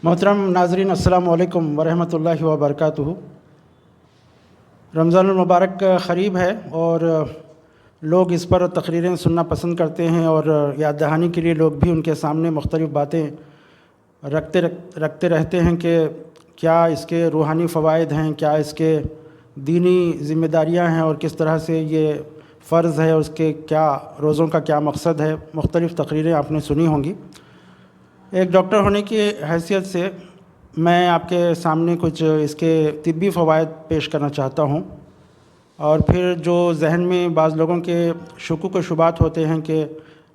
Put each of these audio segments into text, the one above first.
मोहतरम नाजरीन, अस्सलाम वालेकुम वरहमतुल्लाहि वबरकातुहू। रमज़ानुल मुबारक करीब है और लोग इस पर तकरीरें सुनना पसंद करते हैं और याद दहानी के लिए लोग भी उनके सामने मुख्तलिफ़ बातें रखते रहते हैं कि क्या इसके रूहानी फ़वाइद हैं, क्या इसके दीनी ज़िम्मेदारियां हैं और किस तरह से ये फ़र्ज़ है, उसके क्या रोज़ों का क्या मकसद है। मुख्तलिफ़ तकरीरें आपने सुनी होंगी। एक डॉक्टर होने की हैसियत से मैं आपके सामने कुछ इसके तिब्बी फ़वाइद पेश करना चाहता हूँ और फिर जो जहन में बाज़ लोगों के शुकूक व शुबात होते हैं कि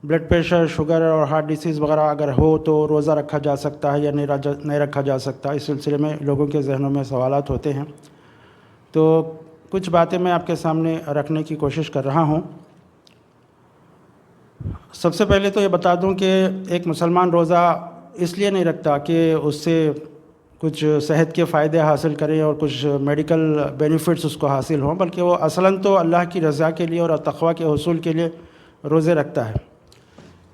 ब्लड प्रेशर, शुगर और हार्ट डिसीज़ वगैरह अगर हो तो रोज़ा रखा जा सकता है या नहीं रखा जा सकता, इस सिलसिले में लोगों के जहनों में सवालात होते हैं। तो कुछ बातें मैं आपके सामने रखने की कोशिश कर रहा हूँ। सबसे पहले तो ये बता दूं कि एक मुसलमान रोज़ा इसलिए नहीं रखता कि उससे कुछ सेहत के फ़ायदे हासिल करें और कुछ मेडिकल बेनिफिट्स उसको हासिल हों, बल्कि वो असलन तो अल्लाह की रज़ा के लिए और तक़वा के हुसूल के लिए रोज़े रखता है।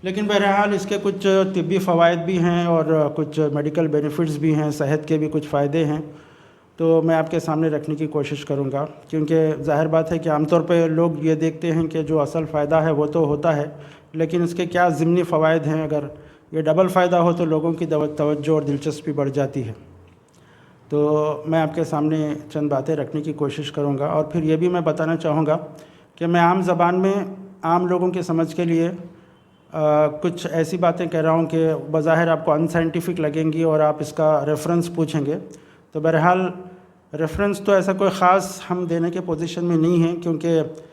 लेकिन बहरहाल इसके कुछ तिब्बी फ़वाइद भी हैं और कुछ मेडिकल बेनिफिट्स भी हैं, सेहत के भी कुछ फ़ायदे हैं, तो मैं आपके सामने रखने की कोशिश करूँगा। क्योंकि ज़ाहिर बात है कि आमतौर पर लोग ये देखते हैं कि जो असल फ़ायदा है वो तो होता है, लेकिन इसके क्या ज़िमनी फ़वाइद हैं, अगर ये डबल फ़ायदा हो तो लोगों की तवज्जो और दिलचस्पी बढ़ जाती है। तो मैं आपके सामने चंद बातें रखने की कोशिश करूँगा और फिर ये भी मैं बताना चाहूँगा कि मैं आम ज़बान में आम लोगों के समझ के लिए कुछ ऐसी बातें कह रहा हूँ कि बज़ाहिर आपको अनसाइंटिफिक लगेंगी और आप इसका रेफ़रेंस पूछेंगे। तो बहरहाल रेफ़रेंस तो ऐसा कोई ख़ास हम देने के पोजीशन में नहीं है, क्योंकि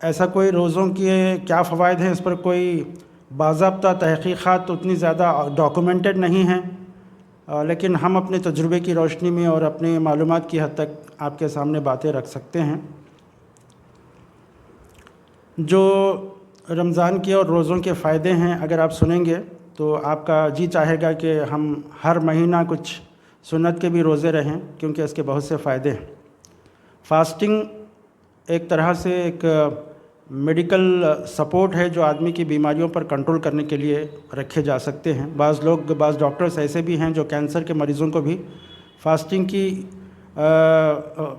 ऐसा कोई रोज़ों के क्या फ़वाइद हैं इस पर कोई बाज़ाब्ता तहक़ीक़ात उतनी ज़्यादा डॉक्यूमेंटेड नहीं हैं, लेकिन हम अपने तजुर्बे की रोशनी में और अपने मालूमात की हद तक आपके सामने बातें रख सकते हैं। जो रमज़ान के और रोज़ों के फ़ायदे हैं, अगर आप सुनेंगे तो आपका जी चाहेगा कि हम हर महीना कुछ सुन्नत के भी रोज़े रहें, क्योंकि इसके बहुत से फ़ायदे हैं। फ़ास्टिंग एक तरह से एक मेडिकल सपोर्ट है जो आदमी की बीमारियों पर कंट्रोल करने के लिए रखे जा सकते हैं। बाज़ डॉक्टर्स ऐसे भी हैं जो कैंसर के मरीज़ों को भी फ़ास्टिंग की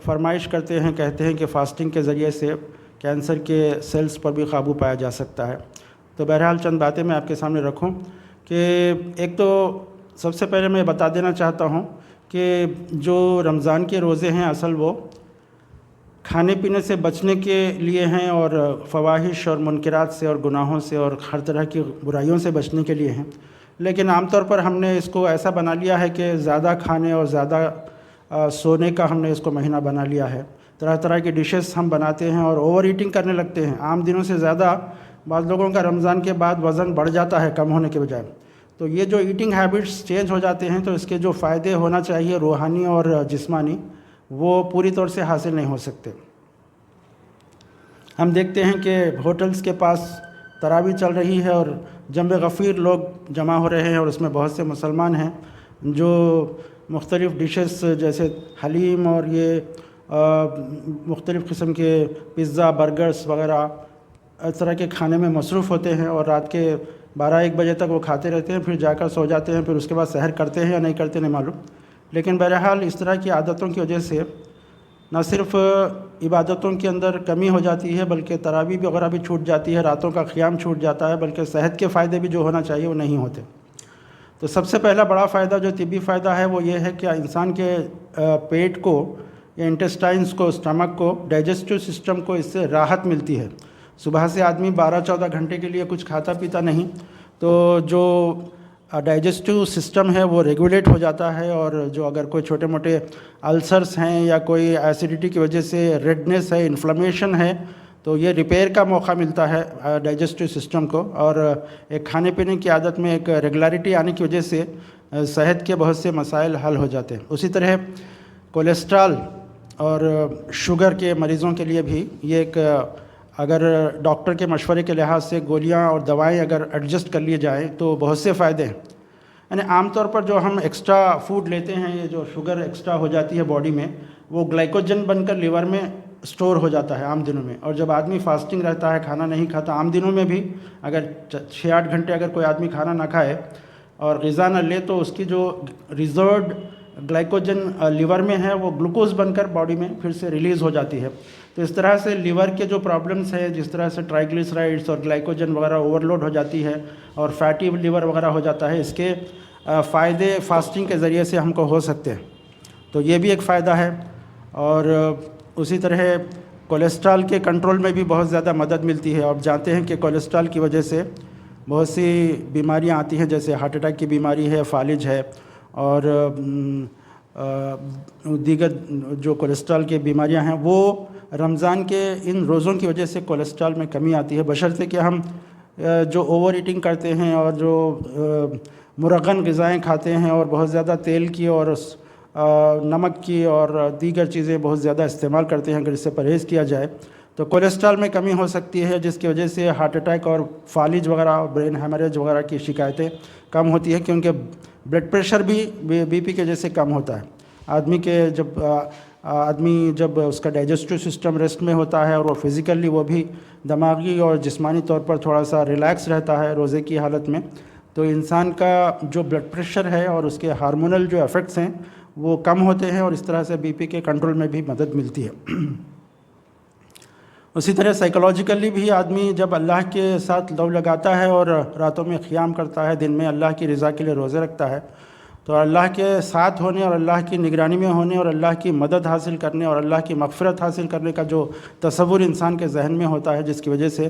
फरमाइश करते हैं, कहते हैं कि फ़ास्टिंग के ज़रिए से कैंसर के सेल्स पर भी काबू पाया जा सकता है। तो बहरहाल चंद बातें मैं आपके सामने रखूं कि एक तो सबसे पहले मैं बता देना चाहता हूं कि जो रमज़ान के रोज़े हैं असल वो खाने पीने से बचने के लिए हैं और फ़वाहिश और मुनकरात से और गुनाहों से और हर तरह की बुराइयों से बचने के लिए हैं। लेकिन आमतौर पर हमने इसको ऐसा बना लिया है कि ज़्यादा खाने और ज़्यादा सोने का हमने इसको महीना बना लिया है। तरह तरह की डिशेस हम बनाते हैं और ओवर ईटिंग करने लगते हैं। आम दिनों से ज़्यादा बाज़ लोगों का रमज़ान के बाद वज़न बढ़ जाता है कम होने के बजाय। तो ये जो ईटिंग हैबिट्स चेंज हो जाते हैं तो इसके जो फ़ायदे होना चाहिए रूहानी और जिस्मानी, वो पूरी तौर से हासिल नहीं हो सकते। हम देखते हैं कि होटल्स के पास तरावी चल रही है और जंब गफ़ीर लोग जमा हो रहे हैं और उसमें बहुत से मुसलमान हैं जो मुख्तलिफ़ डिशेस जैसे हलीम और ये मुख्तलिफ़ किस्म के पिज़्ज़ा, बर्गर्स वगैरह इस तरह के खाने में मसरूफ़ होते हैं और रात के 12-1 बजे तक वो खाते रहते हैं, फिर जाकर सो जाते हैं, फिर उसके बाद सहर करते हैं या नहीं करते नहीं मालूम। लेकिन बहरहाल इस तरह की आदतों की वजह से न सिर्फ़ इबादतों के अंदर कमी हो जाती है बल्कि तरावी वगैरह भी छूट जाती है, रातों का क़ियाम छूट जाता है, बल्कि सेहत के फ़ायदे भी जो होना चाहिए वो नहीं होते। तो सबसे पहला बड़ा फ़ायदा जो तिब्बी फ़ायदा है वो ये है कि इंसान के पेट को या इंटेस्टाइन्स को, स्टमक को, डाइजेस्टिव सिस्टम को इससे राहत मिलती है। सुबह से आदमी 12-14 घंटे के लिए कुछ खाता पीता नहीं, तो जो डाइजेस्टिव सिस्टम है वो रेगुलेट हो जाता है और जो अगर कोई छोटे मोटे अल्सर्स हैं या कोई एसिडिटी की वजह से रेडनेस है, इन्फ्लेमेशन है, तो ये रिपेयर का मौका मिलता है डाइजेस्टिव सिस्टम को। और एक खाने पीने की आदत में एक रेगुलरिटी आने की वजह से सेहत के बहुत से मसाइल हल हो जाते हैं। उसी तरह कोलेस्ट्रॉल और शुगर के मरीज़ों के लिए भी ये एक अगर डॉक्टर के मशवरे के लिहाज से गोलियां और दवाएं अगर एडजस्ट कर लिए जाएं तो बहुत से फ़ायदे हैं। यानी आमतौर पर जो हम एक्स्ट्रा फूड लेते हैं, ये जो शुगर एक्स्ट्रा हो जाती है बॉडी में, वो ग्लाइकोजन बनकर लीवर में स्टोर हो जाता है आम दिनों में। और जब आदमी फास्टिंग रहता है, खाना नहीं खाता, आम दिनों में भी अगर 6-8 घंटे अगर कोई आदमी खाना ना खाए اور غذا نہ لے تو اس کی جو ریزروڈ گلائکوجن لیور میں ہے وہ گلوکوز بن کر باڈی میں پھر سے ریلیز ہو جاتی ہے. تو اس طرح سے لیور کے جو پرابلمس ہے، جس طرح سے ٹرائیگلیسرائڈس اور گلائکوجن وغیرہ اوور لوڈ ہو جاتی ہے اور فیٹی لیور وغیرہ ہو جاتا ہے، اس کے فائدے فاسٹنگ کے ذریعے سے ہم کو ہو سکتے ہیں. تو یہ بھی ایک فائدہ ہے. اور اسی طرح کولیسٹرول کے کنٹرول میں بھی بہت زیادہ مدد ملتی ہے. آپ جانتے ہیں کہ کولیسٹرول کی وجہ سے بہت سی بیماریاں آتی ہیں، جیسے ہارٹ اٹیک کی بیماری ہے، فالج ہے، اور دیگر جو کولیسٹرول کی بیماریاں ہیں، وہ رمضان کے ان روزوں کی وجہ سے کولیسٹرول میں کمی آتی ہے، بشرطے کہ ہم جو اوور ایٹنگ کرتے ہیں اور جو مرغن غذائیں کھاتے ہیں اور بہت زیادہ تیل کی اور نمک کی اور دیگر چیزیں بہت زیادہ استعمال کرتے ہیں. اگر اس سے پرہیز کیا جائے تو کولیسٹرول میں کمی ہو سکتی ہے، جس کی وجہ سے ہارٹ اٹیک اور فالج وغیرہ، برین ہیمریج وغیرہ کی شکایتیں کم ہوتی ہیں، کیونکہ بلڈ پریشر بھی بی پی کی وجہ سے کم ہوتا ہے. آدمی جب اس کا ڈائجسٹو سسٹم ریسٹ میں ہوتا ہے اور وہ فزیکلی وہ بھی دماغی اور جسمانی طور پر تھوڑا سا ریلیکس رہتا ہے روزے کی حالت میں، تو انسان کا جو بلڈ پریشر ہے اور اس کے ہارمونل جو ایفیکٹس ہیں وہ کم ہوتے ہیں، اور اس طرح سے بی پی کے کنٹرول میں بھی مدد ملتی ہے. اسی طرح سائیکولوجیکلی بھی آدمی جب اللہ کے ساتھ لو لگاتا ہے اور راتوں میں قیام کرتا ہے، دن میں اللہ کی رضا کے لیے روزے رکھتا ہے، تو اللہ کے ساتھ ہونے اور اللہ کی نگرانی میں ہونے اور اللہ کی مدد حاصل کرنے اور اللہ کی مغفرت حاصل کرنے کا جو تصور انسان کے ذہن میں ہوتا ہے، جس کی وجہ سے،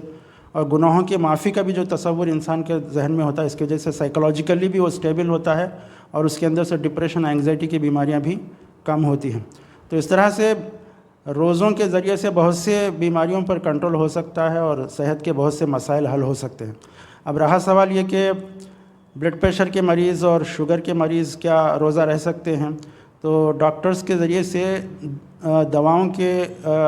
اور گناہوں کی معافی کا بھی جو تصور انسان کے ذہن میں ہوتا ہے، اس کی وجہ سے سائیکولوجیکلی بھی وہ اسٹیبل ہوتا ہے اور اس کے اندر سے ڈپریشن، اینگزائٹی کی بیماریاں بھی کم ہوتی ہیں. تو اس طرح سے روزوں کے ذریعے سے بہت سے بیماریوں پر کنٹرول ہو سکتا ہے اور صحت کے بہت سے مسائل حل ہو سکتے ہیں. اب رہا سوال یہ کہ بلڈ پریشر کے مریض اور شوگر کے مریض کیا روزہ رہ سکتے ہیں؟ تو ڈاکٹرز کے ذریعے سے دواؤں کے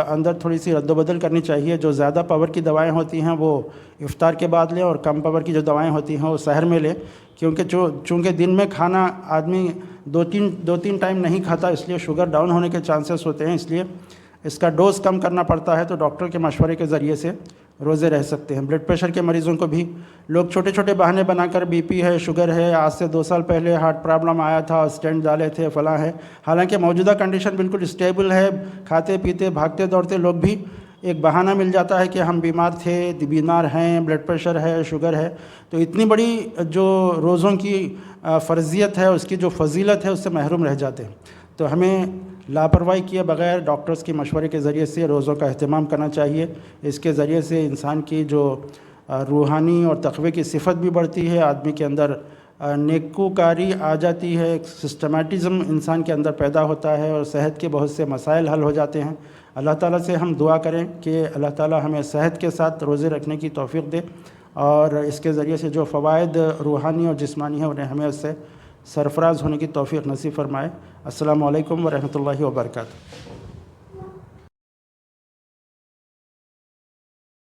اندر تھوڑی سی رد و بدل کرنی چاہیے. جو زیادہ پاور کی دوائیں ہوتی ہیں وہ افطار کے بعد لیں، اور کم پاور کی جو دوائیں ہوتی ہیں وہ سحر میں لیں، کیونکہ چونکہ دن میں کھانا آدمی دو تین ٹائم نہیں کھاتا، اس لیے شوگر ڈاؤن ہونے کے چانسز ہوتے ہیں. اس لیے اس کا ڈوز کم کرنا پڑتا ہے، تو ڈاکٹر کے مشورے کے ذریعے سے روزے رہ سکتے ہیں. بلڈ پریشر کے مریضوں کو بھی لوگ چھوٹے چھوٹے بہانے بنا کر بی پی ہے، شوگر ہے، آج سے 2 سال پہلے ہارٹ پرابلم آیا تھا، اسٹینٹ ڈالے تھے، فلاں ہے، حالانکہ موجودہ کنڈیشن بالکل اسٹیبل ہے. کھاتے پیتے بھاگتے دوڑتے لوگ بھی ایک بہانہ مل جاتا ہے کہ ہم بیمار تھے، بیمار ہیں، بلڈ پریشر ہے، شوگر ہے. تو اتنی بڑی جو روزوں کی فرضیت ہے، اس کی جو فضیلت ہے، اس سے محروم رہ جاتے ہیں. تو ہمیں لاپرواہی کیے بغیر ڈاکٹرز کے مشورے کے ذریعے سے روزوں کا اہتمام کرنا چاہیے. اس کے ذریعے سے انسان کی جو روحانی اور تقوی کی صفت بھی بڑھتی ہے، آدمی کے اندر نیکوکاری آ جاتی ہے، ایک سسٹمیٹزم انسان کے اندر پیدا ہوتا ہے، اور صحت کے بہت سے مسائل حل ہو جاتے ہیں. اللہ تعالیٰ سے ہم دعا کریں کہ اللہ تعالیٰ ہمیں صحت کے ساتھ روزے رکھنے کی توفیق دے، اور اس کے ذریعے سے جو فوائد روحانی اور جسمانی ہیں انہیں ہمیں اس سے سرفراز ہونے کی توفیق نصیب فرمائے. السلام علیکم ورحمۃ اللہ وبرکاتہ.